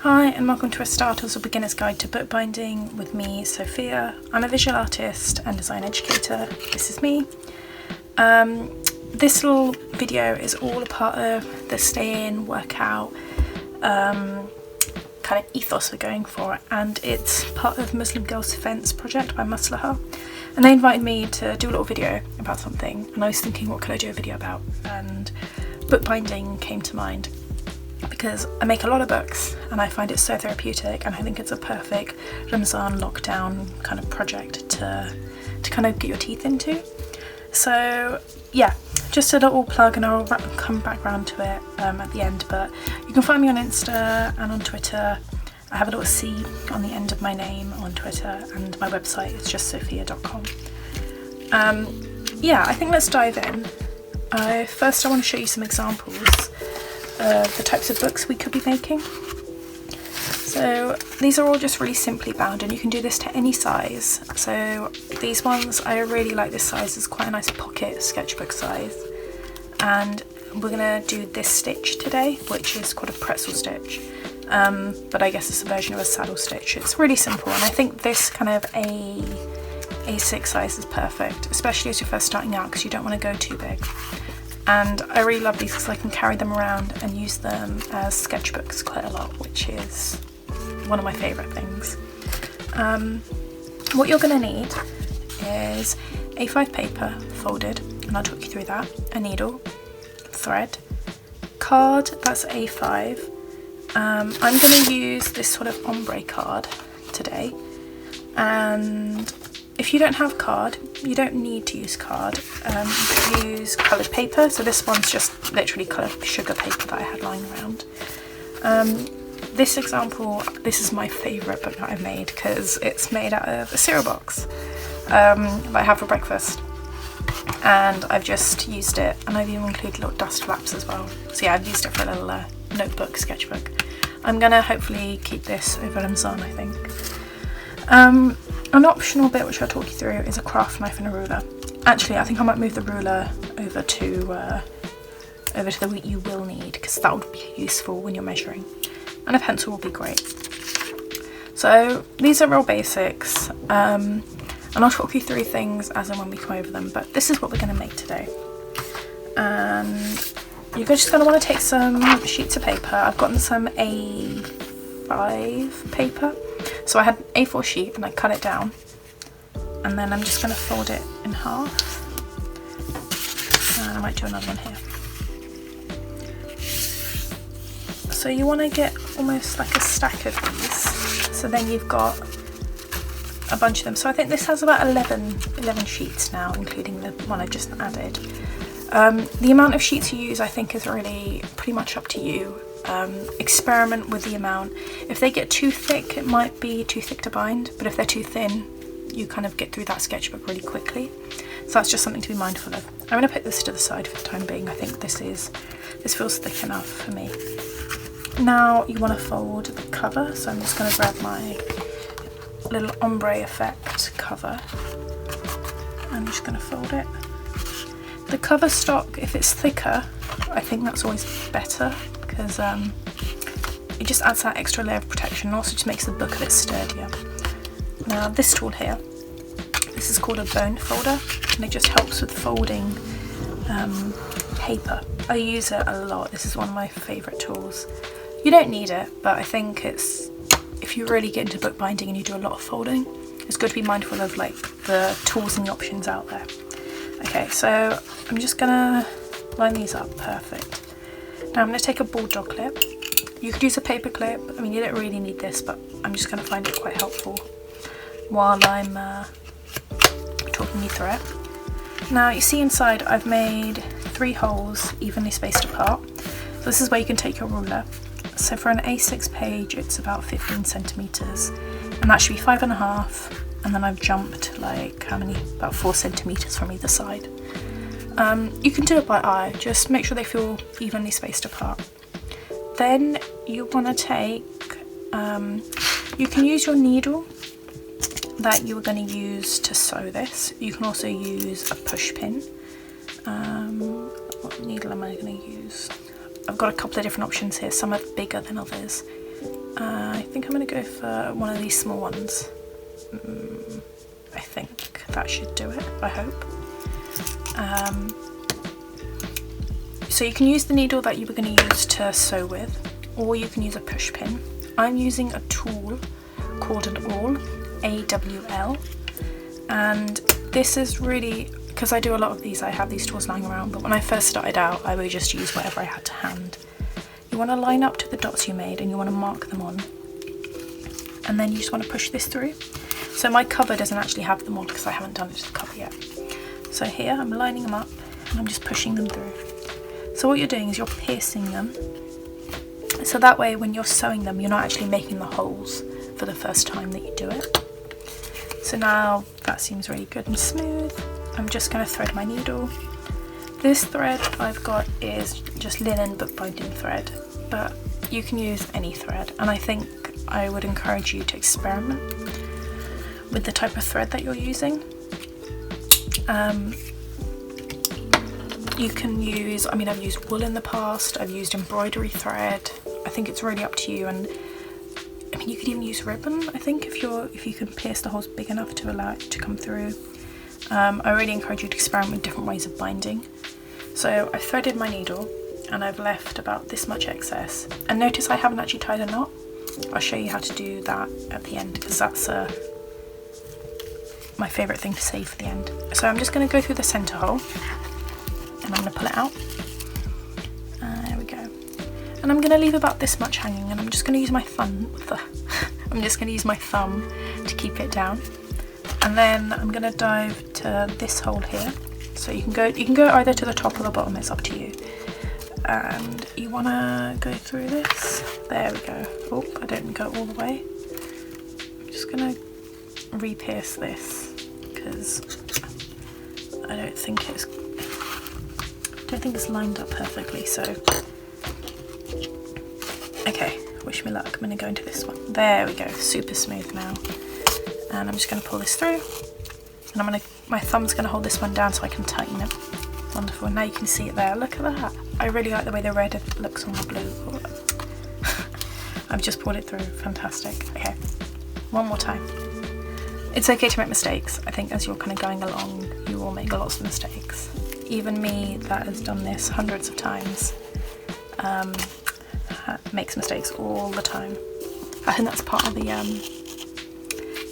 Hi and welcome to a Starters or Beginner's Guide to Bookbinding with me, Soofiya. I'm a visual artist and design educator. This is me. This little video is all a part of the stay in, workout kind of ethos we're going for, and it's part of Muslim Girls Defence project by Maslaha. And they invited me to do a little video about something, and I was thinking, what could I do a video about? And bookbinding came to mind, because I make a lot of books and I find it so therapeutic, and I think it's a perfect Ramzan lockdown kind of project to kind of get your teeth into. So yeah, just a little plug, and I'll come back round to it at the end, but you can find me on Insta and on Twitter. I have a little C on the end of my name on Twitter, and my website is just soofiya.com. Yeah, I think let's dive in. First I want to show you some examples of the types of books we could be making. So these are all just really simply bound, and you can do this to any size. So these ones, I really like this size. It's quite a nice pocket sketchbook size, and we're gonna do this stitch today, which is called a pretzel stitch, but I guess it's a version of a saddle stitch. It's really simple, and I think this kind of A6 size is perfect, especially as you're first starting out, because you don't want to go too big. And I really love these because I can carry them around and use them as sketchbooks quite a lot, which is one of my favourite things. What you're going to need is A5 paper folded, and I'll talk you through that, a needle, thread, card, that's A5. I'm going to use this sort of ombre card today, and if you don't have card, you don't need to use card. You could use coloured paper, so this one's just literally coloured sugar paper that I had lying around. This example, this is my favourite book that I've made, because it's made out of a cereal box that I have for breakfast, and I've just used it, and I've even included little dust flaps as well. So yeah, I've used it for a little notebook, sketchbook. I'm gonna hopefully keep this over Ramzan, I think. An optional bit which I'll talk you through is a craft knife and a ruler. Actually, I think I might move the ruler over to the what you will need, because that would be useful when you're measuring. And a pencil will be great. So these are real basics, and I'll talk you through things as and when we come over them, but this is what we're going to make today. And you're just going to want to take some sheets of paper. I've gotten some A5 paper. So I had an A4 sheet and I cut it down, and then I'm just going to fold it in half, and I might do another one here. So you want to get almost like a stack of these, so then you've got a bunch of them. So I think this has about 11 sheets now, including the one I just added. The amount of sheets you use, I think, is really pretty much up to you. Experiment with the amount. If they get too thick, it might be too thick to bind, but if they're too thin, you kind of get through that sketchbook really quickly. So that's just something to be mindful of. I'm going to put this to the side for the time being. I think this feels thick enough for me. Now you want to fold the cover, so I'm just going to grab my little ombre effect cover. I'm just going to fold it. The cover stock, if it's thicker, I think that's always better, because it just adds that extra layer of protection, and also just makes the book a bit sturdier. Now this tool here, this is called a bone folder, and it just helps with folding paper. I use it a lot. This is one of my favourite tools. You don't need it, but I think if you really get into bookbinding and you do a lot of folding, it's good to be mindful of like the tools and the options out there. Okay, so I'm just gonna line these up, perfect. Now I'm going to take a bulldog clip. You could use a paper clip. I mean, you don't really need this, but I'm just going to find it quite helpful while I'm talking you through it. Now you see inside I've made 3 holes evenly spaced apart. So this is where you can take your ruler. So for an A6 page, it's about 15 centimetres, and that should be 5.5, and then I've jumped like how many? About 4 centimetres from either side. You can do it by eye, just make sure they feel evenly spaced apart. Then you want to take, you can use your needle that you were going to use to sew this. You can also use a push pin. What needle am I going to use? I've got a couple of different options here, some are bigger than others. I think I'm going to go for one of these small ones. I think that should do it, I hope. So you can use the needle that you were going to use to sew with, or you can use a push pin. I'm using a tool called an awl, A-W-L, and this is really, because I do a lot of these, I have these tools lying around, but when I first started out I would just use whatever I had to hand. You want to line up to the dots you made and you want to mark them on, and then you just want to push this through. So my cover doesn't actually have them on because I haven't done it to the cover yet. So here I'm lining them up and I'm just pushing them through. So what you're doing is you're piercing them, so that way when you're sewing them you're not actually making the holes for the first time that you do it. So now that seems really good and smooth. I'm just going to thread my needle. This thread I've got is just linen bookbinding thread, but you can use any thread, and I think I would encourage you to experiment with the type of thread that you're using. You can use, I mean, I've used wool in the past, I've used embroidery thread. I think it's really up to you, and I mean, you could even use ribbon, I think, if you can pierce the holes big enough to allow it to come through. I really encourage you to experiment with different ways of binding. So I've threaded my needle and I've left about this much excess, and notice I haven't actually tied a knot. I'll show you how to do that at the end, because that's my favourite thing to save for the end. So I'm just going to go through the centre hole and I'm going to pull it out. There we go. And I'm going to leave about this much hanging, and I'm just going to use my thumb. I'm just going to use my thumb to keep it down, and then I'm going to dive to this hole here. So you can go either to the top or the bottom. It's up to you. And you want to go through this. There we go. Oh, I didn't go all the way. I'm just going to re-pierce this because I don't think it's lined up perfectly. So okay, wish me luck. I'm going to go into this one. There we go. Super smooth now. And I'm just going to pull this through, and my thumb's going to hold this one down so I can tighten it. Wonderful. Now you can see it there. Look at that. I really like the way the red looks on the blue. I've just pulled it through. Fantastic. Okay, one more time. It's okay to make mistakes. I think as you're kind of going along, you will make lots of mistakes. Even me, that has done this hundreds of times, makes mistakes all the time. I think that's part of the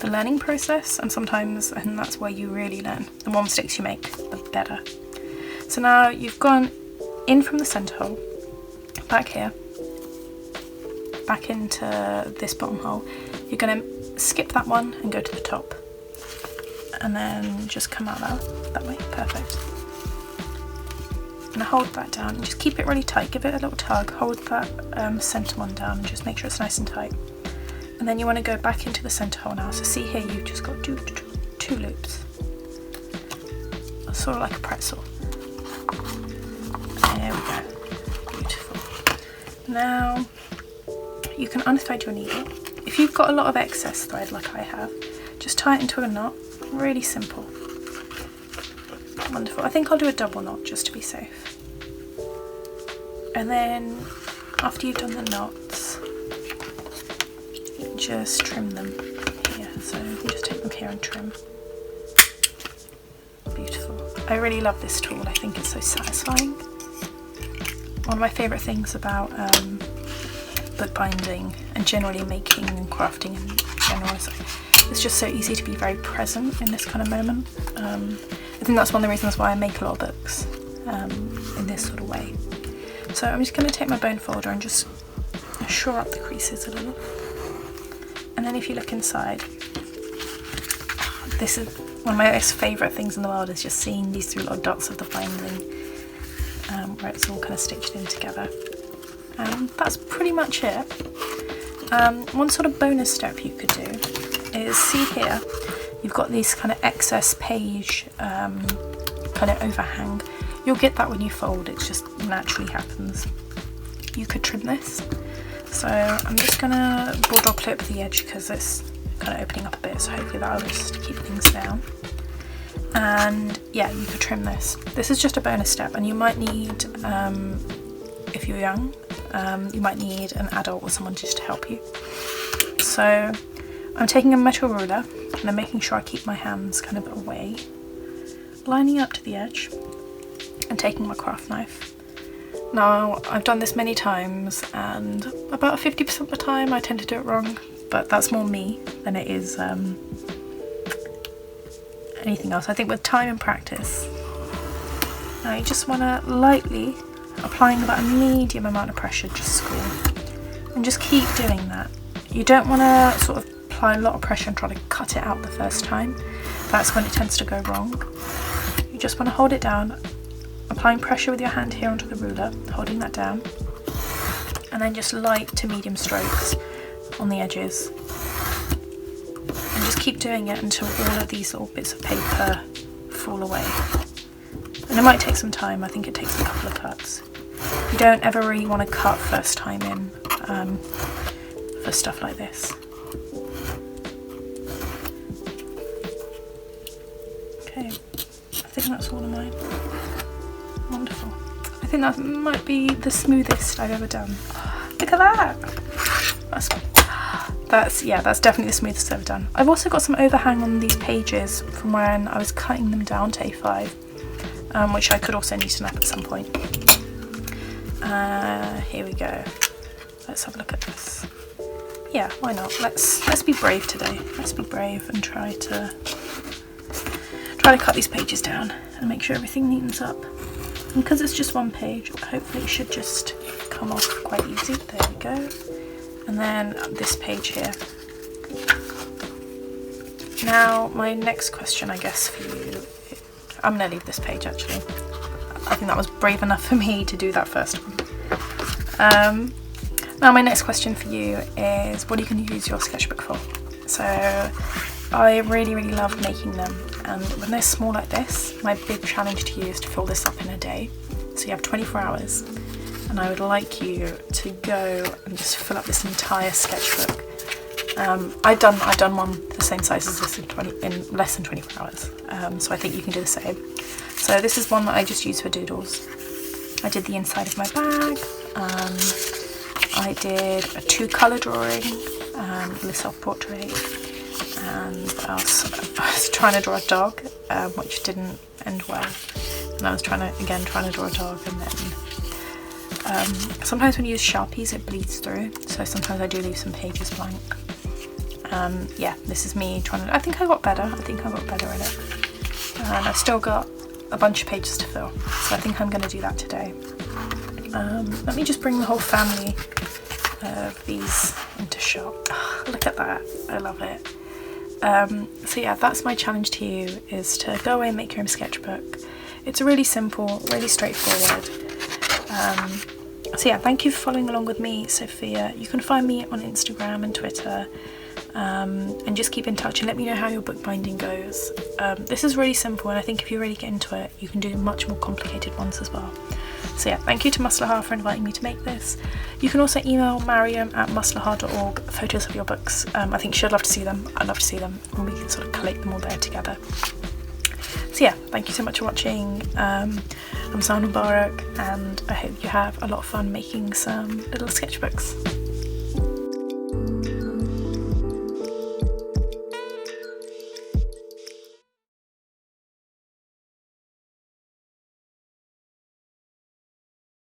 learning process, and that's where you really learn. The more mistakes you make, the better. So now you've gone in from the centre hole, back here, back into this bottom hole. You're going to skip that one and go to the top, and then just come out that way. Perfect. And hold that down and just keep it really tight. Give it a little tug. Hold that centre one down and just make sure it's nice and tight. And then you want to go back into the centre hole now. So see here, you've just got two loops, sort of like a pretzel. There we go. Beautiful. Now you can unthread your needle. If you've got a lot of excess thread like I have, just tie it into a knot. Really simple. Wonderful. I think I'll do a double knot just to be safe. And then after you've done the knots, just trim them here. So you can just take them here and trim. Beautiful. I really love this tool. I think it's so satisfying. One of my favourite things about bookbinding and generally making and crafting in general is it's just so easy to be very present in this kind of moment. I think that's one of the reasons why I make a lot of books in this sort of way. So I'm just going to take my bone folder and just shore up the creases a little. And then if you look inside, this is one of my most favourite things in the world, is just seeing these three little dots of the binding where it's all kind of stitched in together. And that's pretty much it. One sort of bonus step you could do is, see here, you've got these kind of excess page kind of overhang. You'll get that when you fold, it just naturally happens. You could trim this. So I'm just gonna bulldog clip the edge because it's kind of opening up a bit, so hopefully that'll just keep things down. And yeah, you could trim this. This is just a bonus step, and you might need, if you're young, you might need an adult or someone just to help you. So I'm taking a metal ruler and I'm making sure I keep my hands kind of away, lining up to the edge and taking my craft knife. Now, I've done this many times and about 50% of the time I tend to do it wrong, but that's more me than it is anything else. I think with time and practice, now you just want to lightly, applying about a medium amount of pressure, just score. And just keep doing that. You don't want to sort of apply a lot of pressure and try to cut it out the first time. That's when it tends to go wrong. You just want to hold it down, applying pressure with your hand here onto the ruler, holding that down, and then just light to medium strokes on the edges. And just keep doing it until all of these little bits of paper fall away. And it might take some time, I think it takes a couple of cuts. You don't ever really want to cut first time in for stuff like this. Okay, I think that's all of mine. Wonderful. I think that might be the smoothest I've ever done. Look at that! That's definitely the smoothest I've ever done. I've also got some overhang on these pages from when I was cutting them down to A5, which I could also neaten up at some point. Here we go. Let's have a look at this. Yeah, why not? Let's be brave today. Let's be brave and try to cut these pages down and make sure everything neatens up. And because it's just one page, hopefully it should just come off quite easy. There we go. And then this page here. Now, my next question, I guess, for you, I'm going to leave this page actually. I think that was brave enough for me to do that first one. Now, my next question for you is, what are you going to use your sketchbook for? So, I really love making them, and when they're small like this, my big challenge to you is to fill this up in a day. So you have 24 hours. And I would like you to go and just fill up this entire sketchbook. I've done one the same size as this in less than 24 hours, so I think you can do the same. So this is one that I just use for doodles. I did the inside of my bag, I did a 2-colour drawing, with a self-portrait, and what else? I was trying to draw a dog, which didn't end well, and I was trying to draw a dog, and then sometimes when you use Sharpies it bleeds through, so sometimes I do leave some pages blank. Yeah, this is me trying to, I think I got better at it. And I've still got a bunch of pages to fill, so I think I'm going to do that today. Let me just bring the whole family of these into shot. Oh, look at that, I love it. So yeah, that's my challenge to you, is to go away and make your own sketchbook. It's really simple, really straightforward. So yeah, thank you for following along with me, Soofiya. You can find me on Instagram and Twitter, and just keep in touch and let me know how your bookbinding goes. This is really simple, and I think if you really get into it, you can do much more complicated ones as well. So yeah, thank you to Maslaha for inviting me to make this. You can also email maryam at maslaha.org photos of your books. I think she'd love to see them. I'd love to see them, and we can sort of collate them all there together. So yeah, thank you so much for watching. I'm Sana Mubarak, and I hope you have a lot of fun making some little sketchbooks.